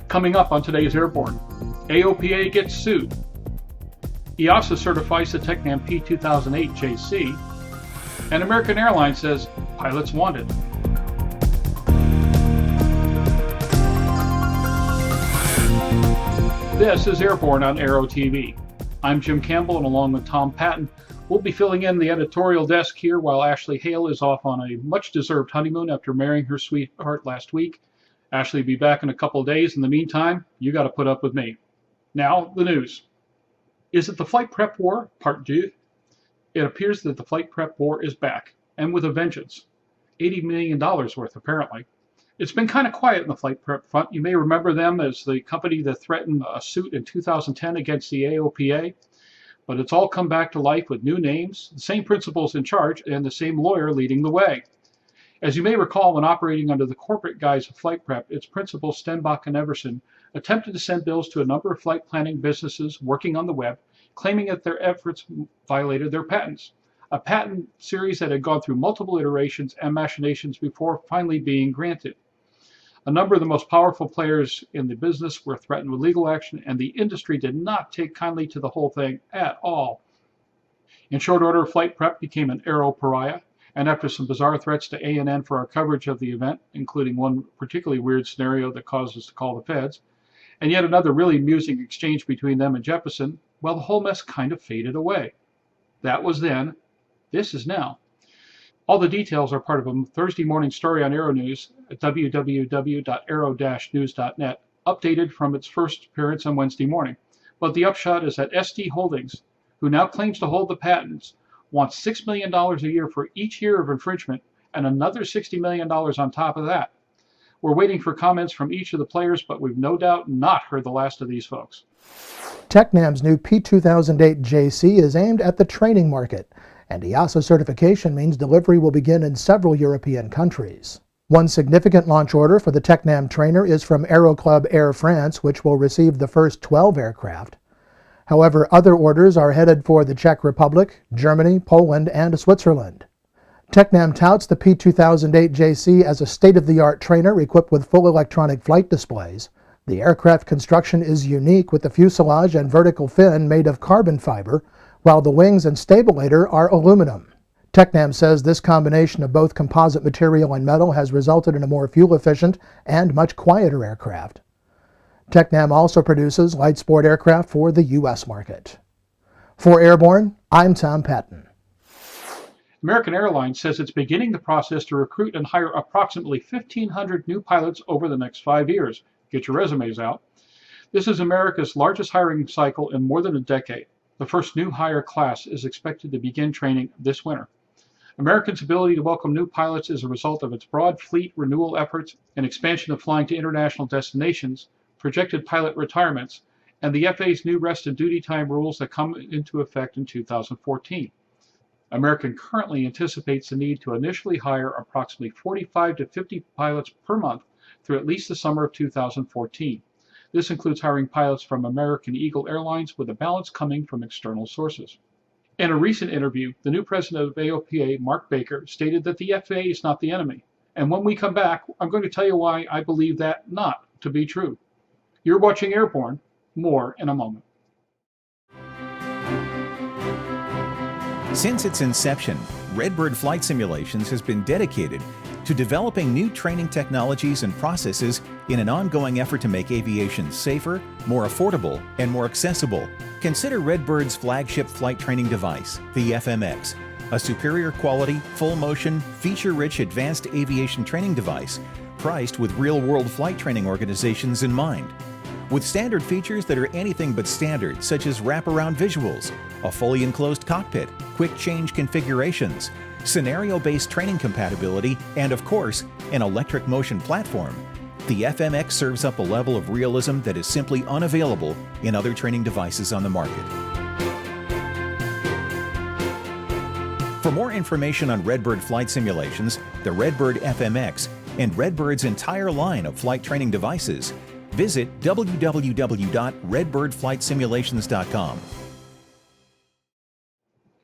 Coming up on today's Airborne, AOPA gets sued. EASA certifies the Tecnam P2008 JC, and American Airlines says pilots wanted. This is Airborne on Aero-TV. I'm Jim Campbell, and along with Tom Patton, we'll be filling in the editorial desk here while Ashley Hale is off on a much-deserved honeymoon after marrying her sweetheart last week. Ashley will be back in a couple of days. In the meantime, you got to put up with me. Now, the news. Is it the FlightPrep war, part 2? It appears that the FlightPrep war is back, and with a vengeance. $80 million worth, apparently. It's been kind of quiet in the FlightPrep front. You may remember them as the company that threatened a suit in 2010 against the AOPA, but it's all come back to life with new names, the same principals in charge, and the same lawyer leading the way. As you may recall, when operating under the corporate guise of FlightPrep, its principals Stenbach and Everson attempted to send bills to a number of flight planning businesses working on the web, claiming that their efforts violated their patents. A patent series that had gone through multiple iterations and machinations before finally being granted. A number of the most powerful players in the business were threatened with legal action, and the industry did not take kindly to the whole thing at all. In short order, FlightPrep became an aero pariah, and after some bizarre threats to ANN for our coverage of the event, including one particularly weird scenario that caused us to call the feds, and yet another really amusing exchange between them and Jeppesen, well, the whole mess kind of faded away. That was then. This is now. All the details are part of a Thursday morning story on Aero-News at www.aero-news.net, updated from its first appearance on Wednesday morning. But the upshot is that SD Holdings, who now claims to hold the patents, wants $6 million a year for each year of infringement and another $60 million on top of that. We're waiting for comments from each of the players, but we've no doubt not heard the last of these folks. Tecnam's new P2008 JC is aimed at the training market, and EASA certification means delivery will begin in several European countries. One significant launch order for the Tecnam trainer is from Aero-Club Air France, which will receive the first 12 aircraft. However, other orders are headed for the Czech Republic, Germany, Poland, and Switzerland. Tecnam touts the P2008 JC as a state-of-the-art trainer equipped with full electronic flight displays. The aircraft construction is unique, with the fuselage and vertical fin made of carbon fiber, while the wings and stabilator are aluminum. Tecnam says this combination of both composite material and metal has resulted in a more fuel-efficient and much quieter aircraft. Tecnam also produces light sport aircraft for the U.S. market. For Airborne, I'm Tom Patton. American Airlines says it's beginning the process to recruit and hire approximately 1,500 new pilots over the next 5 years. Get your resumes out. This is America's largest hiring cycle in more than a decade. The first new hire class is expected to begin training this winter. American's ability to welcome new pilots is a result of its broad fleet renewal efforts and expansion of flying to international destinations, projected pilot retirements, and the FAA's new rest and duty time rules that come into effect in 2014. American currently anticipates the need to initially hire approximately 45 to 50 pilots per month through at least the summer of 2014. This includes hiring pilots from American Eagle Airlines, with a balance coming from external sources. In a recent interview, the new president of AOPA, Mark Baker, stated that the FAA is not the enemy. And when we come back, I'm going to tell you why I believe that not to be true. You're watching Airborne. More in a moment. Since its inception, Redbird Flight Simulations has been dedicated to developing new training technologies and processes in an ongoing effort to make aviation safer, more affordable, and more accessible. Consider Redbird's flagship flight training device, the FMX, a superior quality, full-motion, feature-rich advanced aviation training device priced with real-world flight training organizations in mind. With standard features that are anything but standard, such as wraparound visuals, a fully enclosed cockpit, quick change configurations, scenario-based training compatibility, and of course, an electric motion platform, the FMX serves up a level of realism that is simply unavailable in other training devices on the market. For more information on Redbird flight simulations, the Redbird FMX, and Redbird's entire line of flight training devices, visit www.redbirdflightsimulations.com.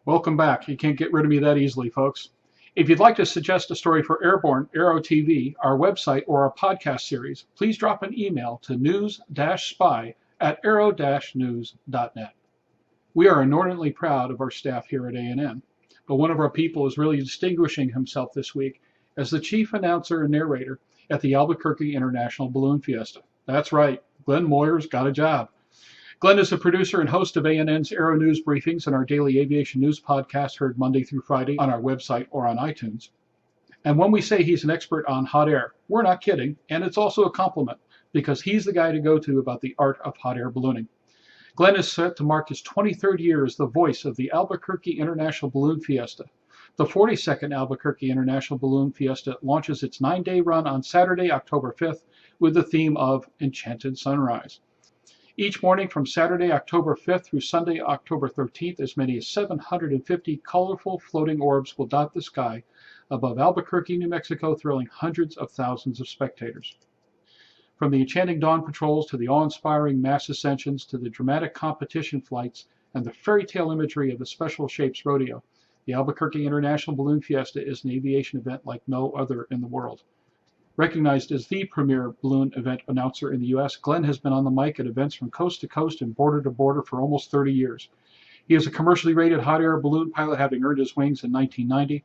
Welcome back. You can't get rid of me that easily, folks. If you'd like to suggest a story for Airborne, Aero-TV, our website, or our podcast series, please drop an email to news-spy@aero-news.net. We are inordinately proud of our staff here at A&N, but one of our people is really distinguishing himself this week as the chief announcer and narrator at the Albuquerque International Balloon Fiesta. That's right, Glen Moyer's got a job. Glen is the producer and host of A&N's Aero-News briefings and our daily aviation news podcast heard Monday through Friday on our website or on iTunes. And when we say he's an expert on hot air, we're not kidding, and it's also a compliment because he's the guy to go to about the art of hot air ballooning. Glen is set to mark his 23rd year as the voice of the Albuquerque International Balloon Fiesta. The 42nd Albuquerque International Balloon Fiesta launches its 9-day run on Saturday, October 5th, with the theme of Enchanted Sunrise. Each morning from Saturday, October 5th through Sunday, October 13th, as many as 750 colorful floating orbs will dot the sky above Albuquerque, New Mexico, thrilling hundreds of thousands of spectators. From the enchanting dawn patrols to the awe-inspiring mass ascensions to the dramatic competition flights and the fairy tale imagery of the Special Shapes Rodeo, the Albuquerque International Balloon Fiesta is an aviation event like no other in the world. Recognized as the premier balloon event announcer in the U.S., Glen has been on the mic at events from coast to coast and border to border for almost 30 years. He is a commercially rated hot air balloon pilot, having earned his wings in 1990,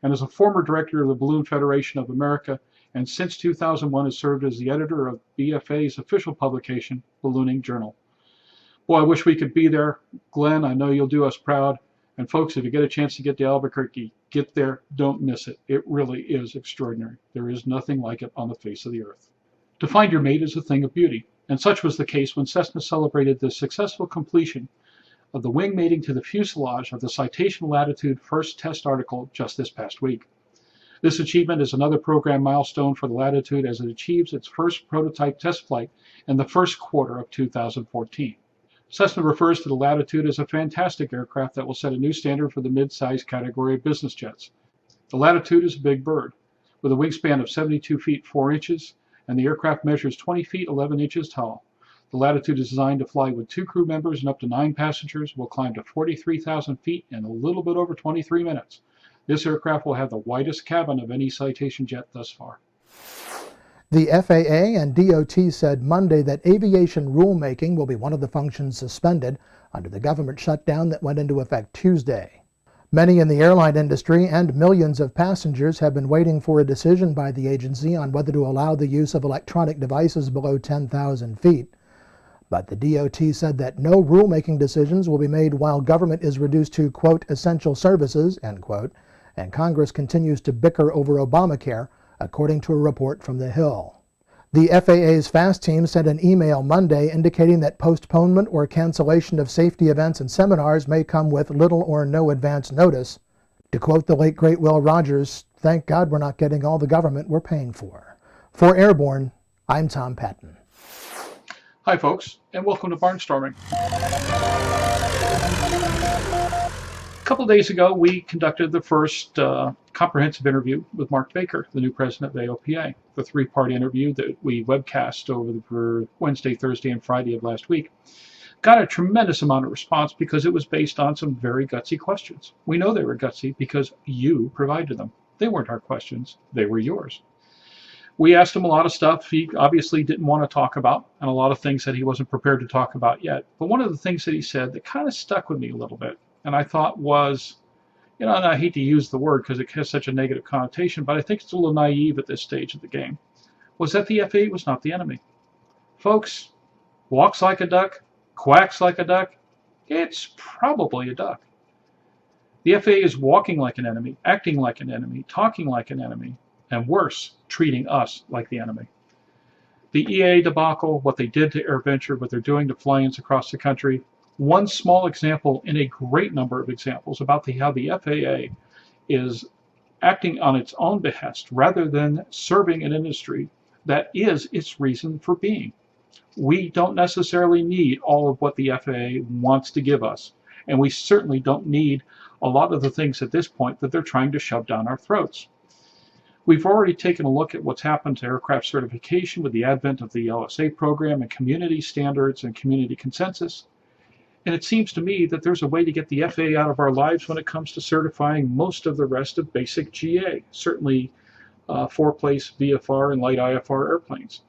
and is a former director of the Balloon Federation of America, and since 2001 has served as the editor of BFA's official publication, Ballooning Journal. Boy, I wish we could be there. Glen, I know you'll do us proud. And folks, if you get a chance to get to Albuquerque, get there, don't miss it. It really is extraordinary. There is nothing like it on the face of the earth. To find your mate is a thing of beauty, and such was the case when Cessna celebrated the successful completion of the wing mating to the fuselage of the Citation Latitude first test article just this past week. This achievement is another program milestone for the Latitude as it achieves its first prototype test flight in the first quarter of 2014. Cessna refers to the Latitude as a fantastic aircraft that will set a new standard for the mid-size category of business jets. The Latitude is a big bird, with a wingspan of 72 feet 4 inches, and the aircraft measures 20 feet 11 inches tall. The Latitude is designed to fly with 2 crew members and up to 9 passengers, will climb to 43,000 feet in a little bit over 23 minutes. This aircraft will have the widest cabin of any Citation jet thus far. The FAA and DOT said Monday that aviation rulemaking will be one of the functions suspended under the government shutdown that went into effect Tuesday. Many in the airline industry and millions of passengers have been waiting for a decision by the agency on whether to allow the use of electronic devices below 10,000 feet. But the DOT said that no rulemaking decisions will be made while government is reduced to, quote, essential services, end quote, and Congress continues to bicker over Obamacare, according to a report from The Hill. The FAA's FAST team sent an email Monday indicating that postponement or cancellation of safety events and seminars may come with little or no advance notice. To quote the late great Will Rogers, "Thank God we're not getting all the government we're paying for." For Airborne, I'm Tom Patton. Hi folks, and welcome to Barnstorming. A couple days ago, we conducted the first comprehensive interview with Mark Baker, the new president of AOPA. The 3-part interview that we webcast over Wednesday, Thursday, and Friday of last week got a tremendous amount of response because it was based on some very gutsy questions. We know they were gutsy because you provided them. They weren't our questions, they were yours. We asked him a lot of stuff he obviously didn't want to talk about, and a lot of things that he wasn't prepared to talk about yet. But one of the things that he said that kind of stuck with me a little bit, and I thought was, and I hate to use the word because it has such a negative connotation, but I think it's a little naive at this stage of the game, was that the FAA was not the enemy. Folks, walks like a duck, quacks like a duck, it's probably a duck. The FAA is walking like an enemy, acting like an enemy, talking like an enemy, and worse, treating us like the enemy. The EAA debacle, what they did to AirVenture, what they're doing to fly-ins across the country, one small example in a great number of examples about how the FAA is acting on its own behest rather than serving an industry that is its reason for being. We don't necessarily need all of what the FAA wants to give us, and we certainly don't need a lot of the things at this point that they're trying to shove down our throats. We've already taken a look at what's happened to aircraft certification with the advent of the LSA program and community standards and community consensus. And it seems to me that there's a way to get the FAA out of our lives when it comes to certifying most of the rest of basic GA, certainly four-place VFR and light IFR airplanes.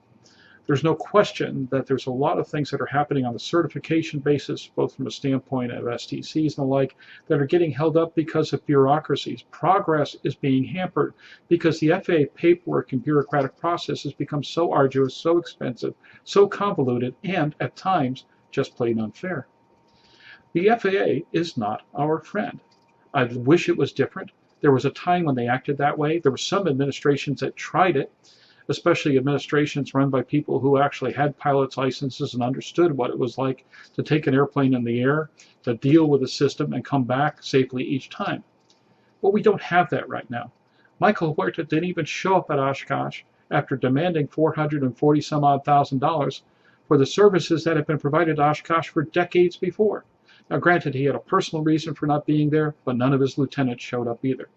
There's no question that there's a lot of things that are happening on the certification basis, both from a standpoint of STCs and the like, that are getting held up because of bureaucracies. Progress is being hampered because the FAA paperwork and bureaucratic process has become so arduous, so expensive, so convoluted, and at times just plain unfair. The FAA is not our friend. I wish it was different. There was a time when they acted that way. There were some administrations that tried it, especially administrations run by people who actually had pilot's licenses and understood what it was like to take an airplane in the air, to deal with the system and come back safely each time. But we don't have that right now. Michael Huerta didn't even show up at Oshkosh after demanding $440 some odd thousand for the services that had been provided to Oshkosh for decades before. Now granted, he had a personal reason for not being there, but none of his lieutenants showed up either.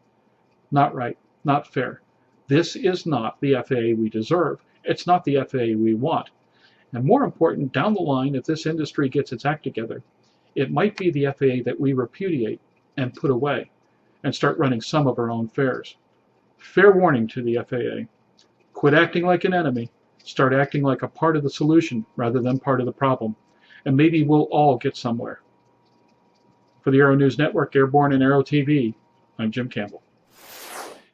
Not right, not fair. This is not the FAA we deserve. It's not the FAA we want. And more important, down the line, if this industry gets its act together, it might be the FAA that we repudiate and put away and start running some of our own fairs. Fair warning to the FAA. Quit acting like an enemy. Start acting like a part of the solution rather than part of the problem. And maybe we'll all get somewhere. For the Aero-News Network, Airborne and Aero-TV, I'm Jim Campbell.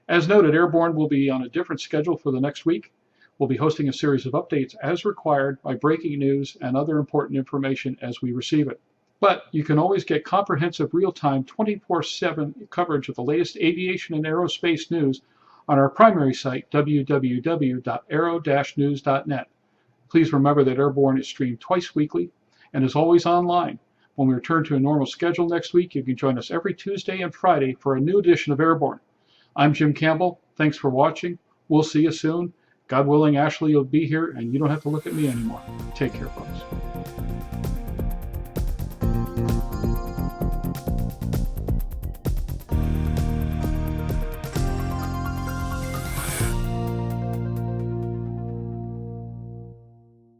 As noted, Airborne will be on a different schedule for the next week. We'll be hosting a series of updates as required by breaking news and other important information as we receive it. But you can always get comprehensive, real-time, 24/7 coverage of the latest aviation and aerospace news on our primary site, www.aero-news.net. Please remember that Airborne is streamed twice weekly and is always online. When we return to a normal schedule next week, you can join us every Tuesday and Friday for a new edition of Airborne. I'm Jim Campbell. Thanks for watching. We'll see you soon. God willing, Ashley will be here, and you don't have to look at me anymore. Take care, folks.